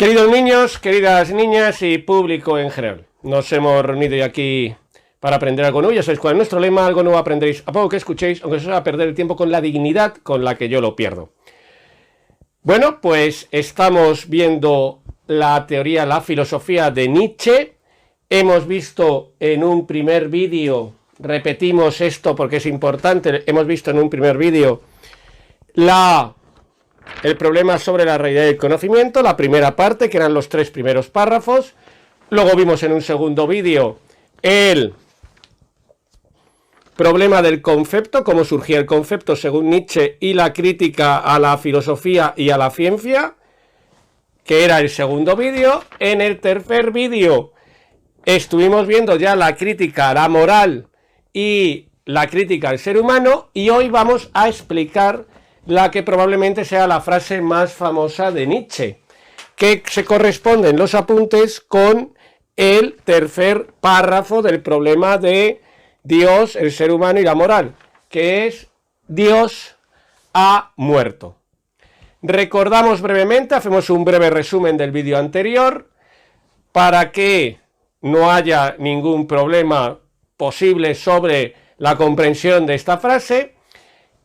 Queridos niños, queridas niñas y público en general, nos hemos reunido hoy aquí para aprender algo nuevo. Ya sabéis cuál es nuestro lema: algo nuevo aprenderéis a poco que escuchéis, aunque os va a perder el tiempo con la dignidad con la que yo lo pierdo. Bueno, pues estamos viendo la teoría, la filosofía de Nietzsche. Hemos visto en un primer vídeo, repetimos esto porque es importante, hemos visto en un primer vídeo el problema sobre la realidad del conocimiento, la primera parte, que eran los 3 primeros párrafos. Luego vimos en un segundo vídeo el problema del concepto, cómo surgía el concepto según Nietzsche y la crítica a la filosofía y a la ciencia, que era el segundo vídeo. En el tercer vídeo estuvimos viendo ya la crítica a la moral y la crítica al ser humano, y hoy vamos a explicar la que probablemente sea la frase más famosa de Nietzsche, que se corresponde en los apuntes con el tercer párrafo del problema de Dios, el ser humano y la moral, que es: Dios ha muerto. Recordamos brevemente, hacemos un breve resumen del vídeo anterior para que no haya ningún problema posible sobre la comprensión de esta frase.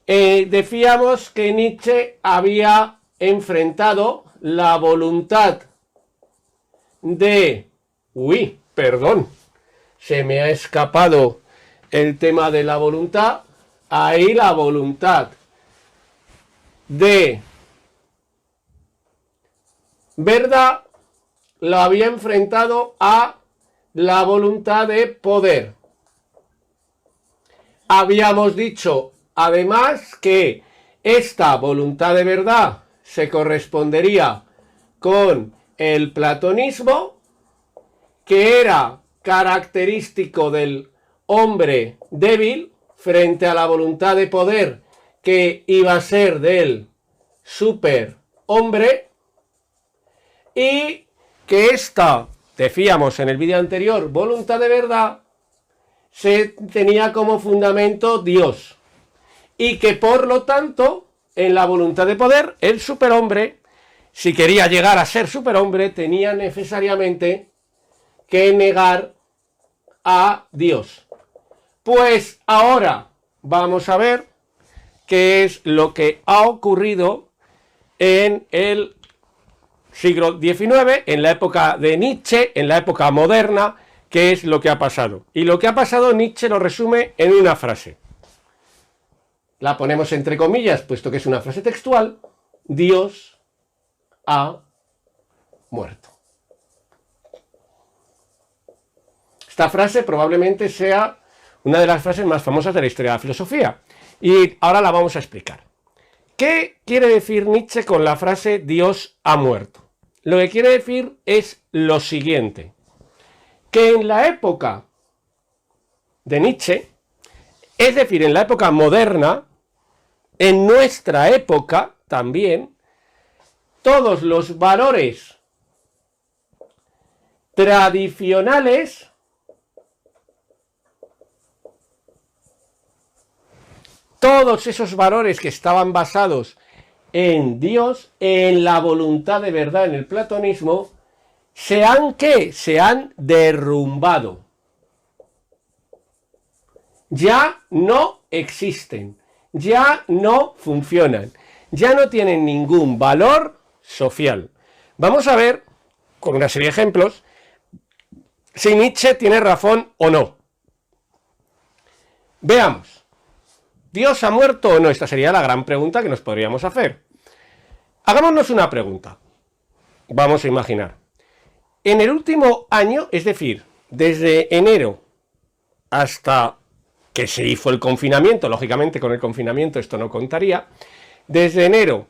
Decíamos que Nietzsche había enfrentado la voluntad de... perdón, se me ha escapado el tema de la voluntad. Ahí la voluntad de verdad lo había enfrentado a la voluntad de poder. Habíamos dicho además que esta voluntad de verdad se correspondería con el platonismo, que era característico del hombre débil frente a la voluntad de poder que iba a ser del superhombre, y que esta, decíamos en el vídeo anterior, voluntad de verdad se tenía como fundamento Dios, y que por lo tanto en la voluntad de poder el superhombre, si quería llegar a ser superhombre, tenía necesariamente que negar a Dios. Pues ahora vamos a ver qué es lo que ha ocurrido en el siglo XIX, en la época de Nietzsche, en la época moderna. ¿Qué es lo que ha pasado? Y lo que ha pasado Nietzsche lo resume en una frase. La ponemos entre comillas, puesto que es una frase textual: Dios ha muerto. Esta frase probablemente sea una de las frases más famosas de la historia de la filosofía, y ahora la vamos a explicar. ¿Qué quiere decir Nietzsche con la frase Dios ha muerto? Lo que quiere decir es lo siguiente: que en la época de Nietzsche, es decir, en la época moderna, en nuestra época también, todos los valores tradicionales todos esos valores que estaban basados en Dios, en la voluntad de verdad, en el platonismo, se han derrumbado. Ya no existen, ya no funcionan, ya no tienen ningún valor social. Vamos a ver, con una serie de ejemplos, si Nietzsche tiene razón o no. Veamos. ¿Dios ha muerto o no? Esta sería la gran pregunta que nos podríamos hacer. Hagámonos una pregunta. Vamos a imaginar. En el último año, es decir, desde enero hasta que se hizo el confinamiento, lógicamente con el confinamiento esto no contaría, desde enero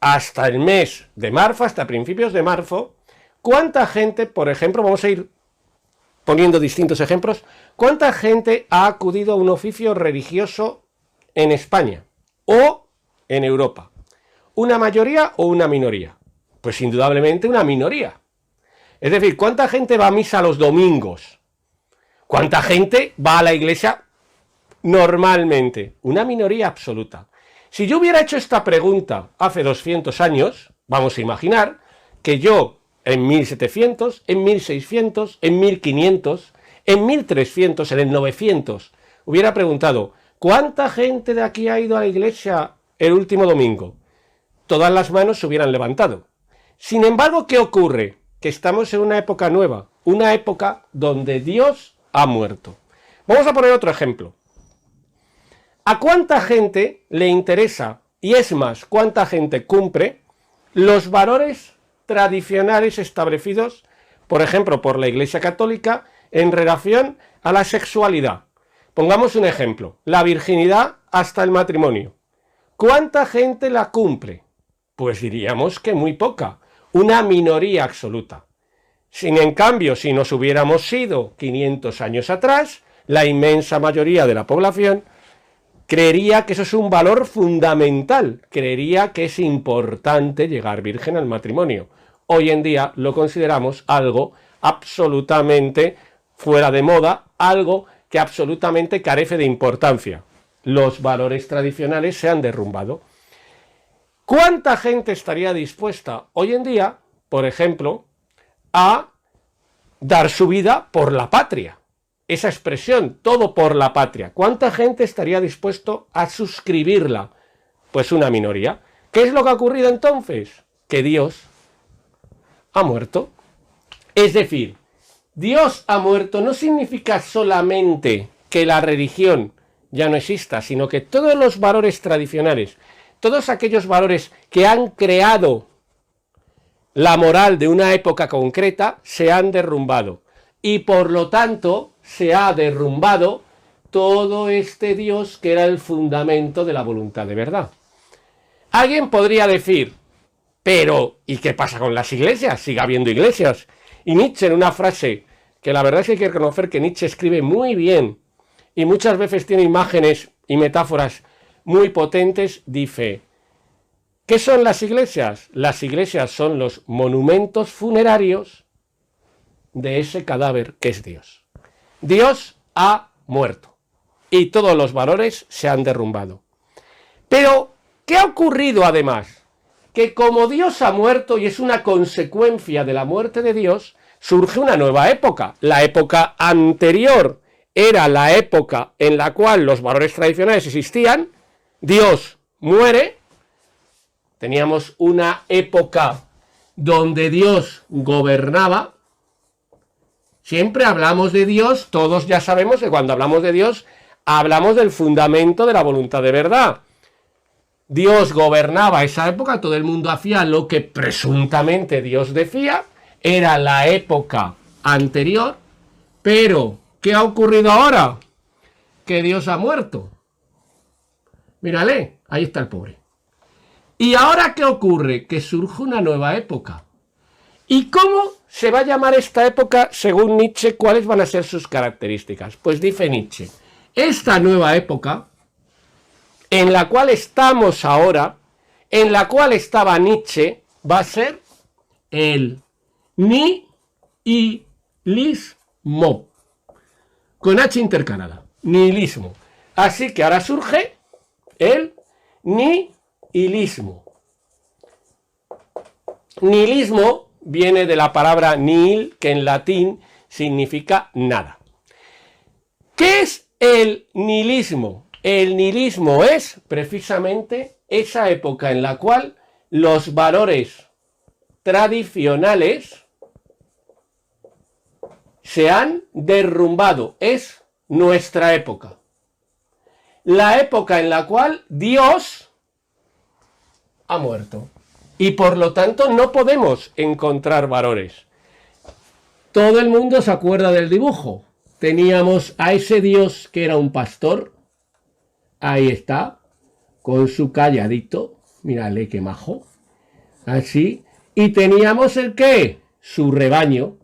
hasta el mes de marzo, hasta principios de marzo, ¿cuánta gente, por ejemplo, vamos a ir poniendo distintos ejemplos, cuánta gente ha acudido a un oficio religioso en España o en Europa? ¿Una mayoría o una minoría? Pues indudablemente una minoría. Es decir, ¿cuánta gente va a misa los domingos? ¿Cuánta gente va a la iglesia normalmente? Una minoría absoluta. Si yo hubiera hecho esta pregunta hace 200 años, vamos a imaginar que yo en 1700, en 1600, en 1500, en 1300, en el 900, hubiera preguntado, ¿cuánta gente de aquí ha ido a la iglesia el último domingo? Todas las manos se hubieran levantado. Sin embargo, ¿qué ocurre? Que estamos en una época nueva, una época donde Dios ha muerto. Vamos a poner otro ejemplo. ¿A cuánta gente le interesa, y es más, cuánta gente cumple los valores tradicionales establecidos, por ejemplo, por la Iglesia Católica en relación a la sexualidad? Pongamos un ejemplo, la virginidad hasta el matrimonio. ¿Cuánta gente la cumple? Pues diríamos que muy poca, una minoría absoluta. En cambio, si nos hubiéramos ido 500 años atrás, la inmensa mayoría de la población creería que eso es un valor fundamental, creería que es importante llegar virgen al matrimonio. Hoy en día lo consideramos algo absolutamente fuera de moda, algo que absolutamente carece de importancia. Los valores tradicionales se han derrumbado. ¿Cuánta gente estaría dispuesta hoy en día, por ejemplo, a dar su vida por la patria? Esa expresión, todo por la patria. ¿Cuánta gente estaría dispuesto a suscribirla? Pues una minoría. ¿Qué es lo que ha ocurrido entonces? Que Dios ha muerto. Es decir, Dios ha muerto no significa solamente que la religión ya no exista, sino que todos los valores tradicionales, todos aquellos valores que han creado la moral de una época concreta, se han derrumbado. Y por lo tanto, se ha derrumbado todo este Dios que era el fundamento de la voluntad de verdad. Alguien podría decir, pero ¿y qué pasa con las iglesias? Sigue habiendo iglesias. Y Nietzsche, en una frase que la verdad es que hay que reconocer que Nietzsche escribe muy bien y muchas veces tiene imágenes y metáforas muy potentes, dice, ¿qué son las iglesias? Las iglesias son los monumentos funerarios de ese cadáver que es Dios. Dios ha muerto y todos los valores se han derrumbado. Pero, ¿qué ha ocurrido además? Que como Dios ha muerto y es una consecuencia de la muerte de Dios, surge una nueva época. La época anterior era la época en la cual los valores tradicionales existían. Dios muere. Teníamos una época donde Dios gobernaba. Siempre hablamos de Dios, todos ya sabemos que cuando hablamos de Dios, hablamos del fundamento de la voluntad de verdad. Dios gobernaba esa época, todo el mundo hacía lo que presuntamente Dios decía, era la época anterior, pero ¿qué ha ocurrido ahora? Que Dios ha muerto. Mírale, ahí está el pobre. ¿Y ahora qué ocurre? Que surge una nueva época. ¿Y cómo se va a llamar esta época según Nietzsche? ¿Cuáles van a ser sus características? Pues dice Nietzsche, esta nueva época en la cual estamos ahora, en la cual estaba Nietzsche, va a ser el nihilismo, con H intercalada, nihilismo. Así que ahora surge el nihilismo. Nihilismo viene de la palabra nihil, que en latín significa nada. ¿Qué es el nihilismo? El nihilismo es precisamente esa época en la cual los valores tradicionales se han derrumbado. Es nuestra época. La época en la cual Dios ha muerto. Y por lo tanto no podemos encontrar valores. Todo el mundo se acuerda del dibujo. Teníamos a ese Dios que era un pastor. Ahí está, con su calladito, mírale qué majo, así, y teníamos el qué, su rebaño,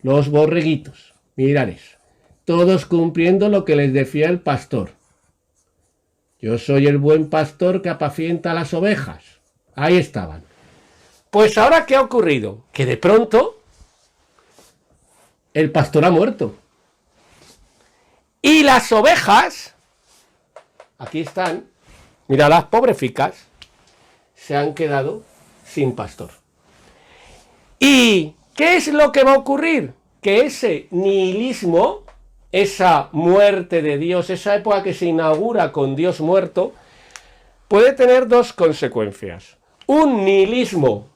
los borreguitos, mirales, todos cumpliendo lo que les decía el pastor. Yo soy el buen pastor que apacienta las ovejas, ahí estaban. Pues ahora, ¿qué ha ocurrido? Que de pronto el pastor ha muerto. Y las ovejas, aquí están, mira, las pobreficas, se han quedado sin pastor. ¿Y qué es lo que va a ocurrir? Que ese nihilismo, esa muerte de Dios, esa época que se inaugura con Dios muerto, puede tener dos consecuencias. Un nihilismo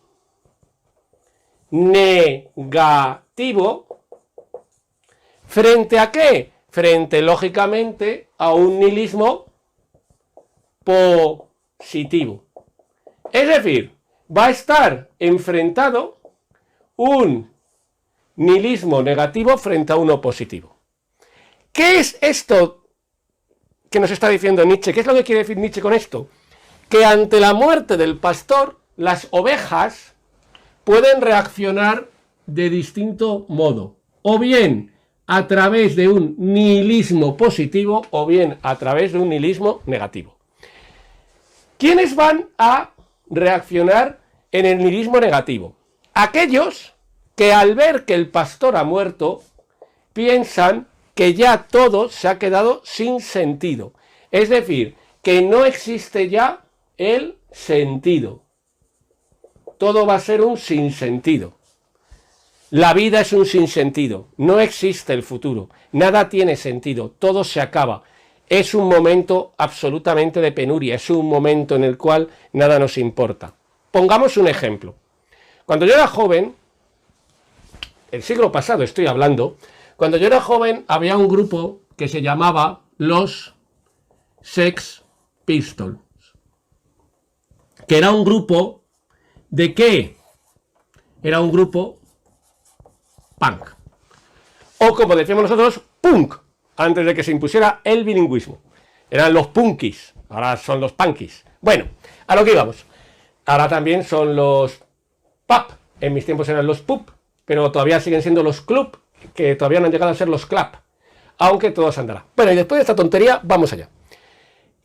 negativo, ¿frente a qué? Frente, lógicamente, a un nihilismo positivo. Es decir, va a estar enfrentado un nihilismo negativo frente a uno positivo. ¿Qué es esto que nos está diciendo Nietzsche? ¿Qué es lo que quiere decir Nietzsche con esto? Que ante la muerte del pastor, las ovejas pueden reaccionar de distinto modo, o bien a través de un nihilismo positivo, o bien a través de un nihilismo negativo. ¿Quiénes van a reaccionar en el nihilismo negativo? Aquellos que al ver que el pastor ha muerto, piensan que ya todo se ha quedado sin sentido. Es decir, que no existe ya el sentido. Todo va a ser un sinsentido. La vida es un sinsentido. No existe el futuro. Nada tiene sentido. Todo se acaba. Es un momento absolutamente de penuria. Es un momento en el cual nada nos importa. Pongamos un ejemplo. Cuando yo era joven, el siglo pasado estoy hablando, cuando yo era joven había un grupo que se llamaba los Sex Pistols, que era un grupo ¿de qué? Era un grupo punk, o como decíamos nosotros, punk, antes de que se impusiera el bilingüismo. Eran los punkis, ahora son los punkis. Bueno, a lo que íbamos. Ahora también son los pub, en mis tiempos eran los pub, pero todavía siguen siendo los club, que todavía no han llegado a ser los club, aunque todo se andará. Bueno, y después de esta tontería, vamos allá.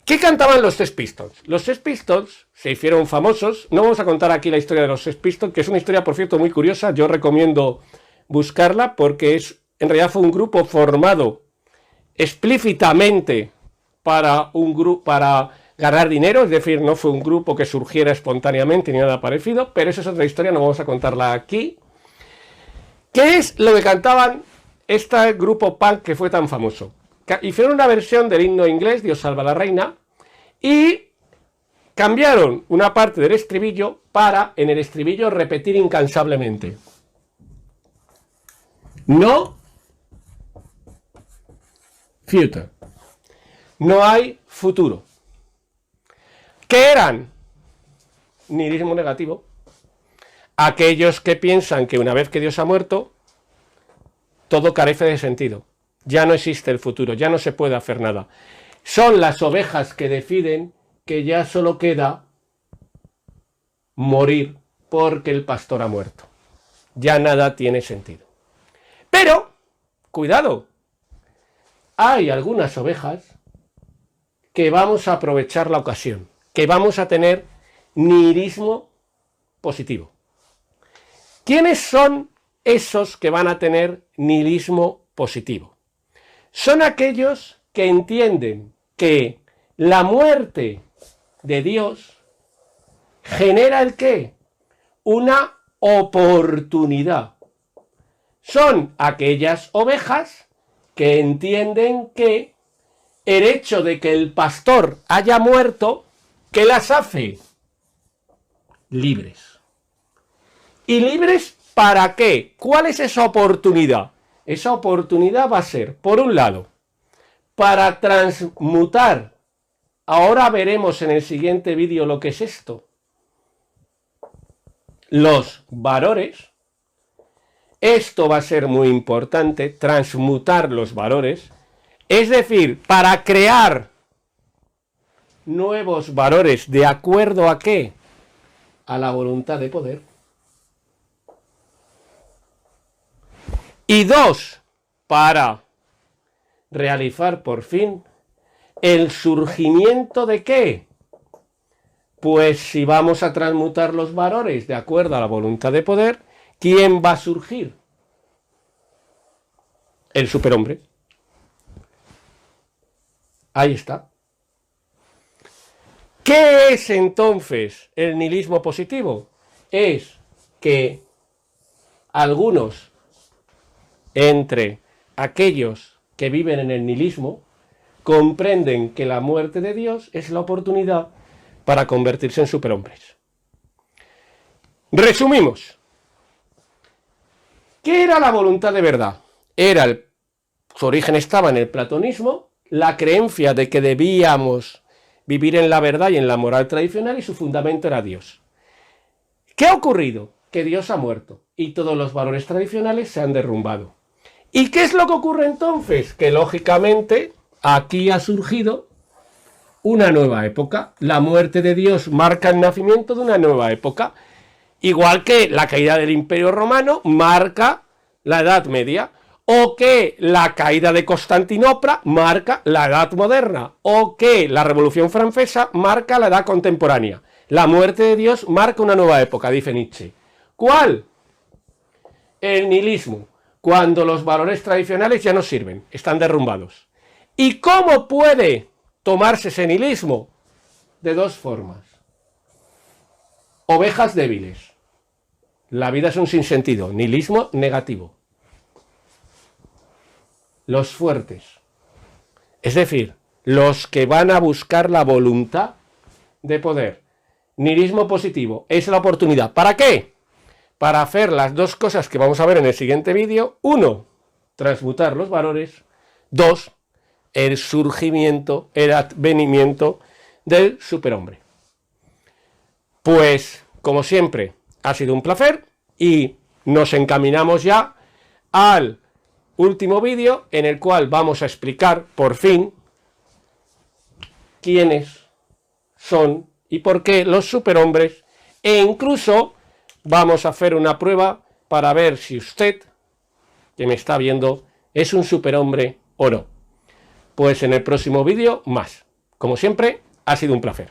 ¿Qué cantaban los Sex Pistols? Los Sex Pistols se hicieron famosos. No vamos a contar aquí la historia de los Sex Pistols, que es una historia, por cierto, muy curiosa. Yo recomiendo buscarla porque en realidad fue un grupo formado explícitamente para ganar dinero, es decir, no fue un grupo que surgiera espontáneamente ni nada parecido, pero esa es otra historia, no vamos a contarla aquí. ¿Qué es lo que cantaban este grupo punk que fue tan famoso? Hicieron una versión del himno inglés, Dios salva a la reina, y cambiaron una parte del estribillo para, en el estribillo, repetir incansablemente: no future. No hay futuro. ¿Qué eran? Nihilismo negativo. Aquellos que piensan que una vez que Dios ha muerto, todo carece de sentido. Ya no existe el futuro, ya no se puede hacer nada. Son las ovejas que deciden que ya solo queda morir porque el pastor ha muerto. Ya nada tiene sentido. Pero, cuidado, hay algunas ovejas que vamos a aprovechar la ocasión, que vamos a tener nihilismo positivo. ¿Quiénes son esos que van a tener nihilismo positivo? Son aquellos que entienden que la muerte de Dios genera ¿el qué? Una oportunidad. Son aquellas ovejas que entienden que el hecho de que el pastor haya muerto, ¿qué las hace? Libres. ¿Y libres para qué? ¿Cuál es esa oportunidad? Esa oportunidad va a ser, por un lado, para transmutar. Ahora veremos en el siguiente vídeo lo que es esto. Los valores. Esto va a ser muy importante, transmutar los valores. Es decir, para crear nuevos valores, ¿de acuerdo a qué? A la voluntad de poder. Y dos, para realizar por fin el surgimiento de ¿qué? Pues si vamos a transmutar los valores de acuerdo a la voluntad de poder, ¿quién va a surgir? El superhombre. Ahí está. ¿Qué es entonces el nihilismo positivo? Es que algunos entre aquellos que viven en el nihilismo comprenden que la muerte de Dios es la oportunidad para convertirse en superhombres. Resumimos. ¿Qué era la voluntad de verdad? Su origen estaba en el platonismo, la creencia de que debíamos vivir en la verdad y en la moral tradicional, y su fundamento era Dios. ¿Qué ha ocurrido? Que Dios ha muerto y todos los valores tradicionales se han derrumbado. ¿Y qué es lo que ocurre entonces? Que lógicamente aquí ha surgido una nueva época. La muerte de Dios marca el nacimiento de una nueva época. Igual que la caída del Imperio Romano marca la Edad Media, o que la caída de Constantinopla marca la Edad Moderna, o que la Revolución Francesa marca la Edad Contemporánea. La muerte de Dios marca una nueva época, dice Nietzsche. ¿Cuál? El nihilismo, cuando los valores tradicionales ya no sirven, están derrumbados. ¿Y cómo puede tomarse ese nihilismo? De dos formas. Ovejas débiles. La vida es un sinsentido, nihilismo negativo. Los fuertes, es decir, los que van a buscar la voluntad de poder. Nihilismo positivo, es la oportunidad. ¿Para qué? Para hacer las dos cosas que vamos a ver en el siguiente vídeo. 1, transmutar los valores. 2, el surgimiento, el advenimiento del superhombre. Pues, como siempre, ha sido un placer y nos encaminamos ya al último vídeo en el cual vamos a explicar por fin quiénes son y por qué los superhombres, e incluso vamos a hacer una prueba para ver si usted, que me está viendo, es un superhombre o no. Pues en el próximo vídeo más. Como siempre, ha sido un placer.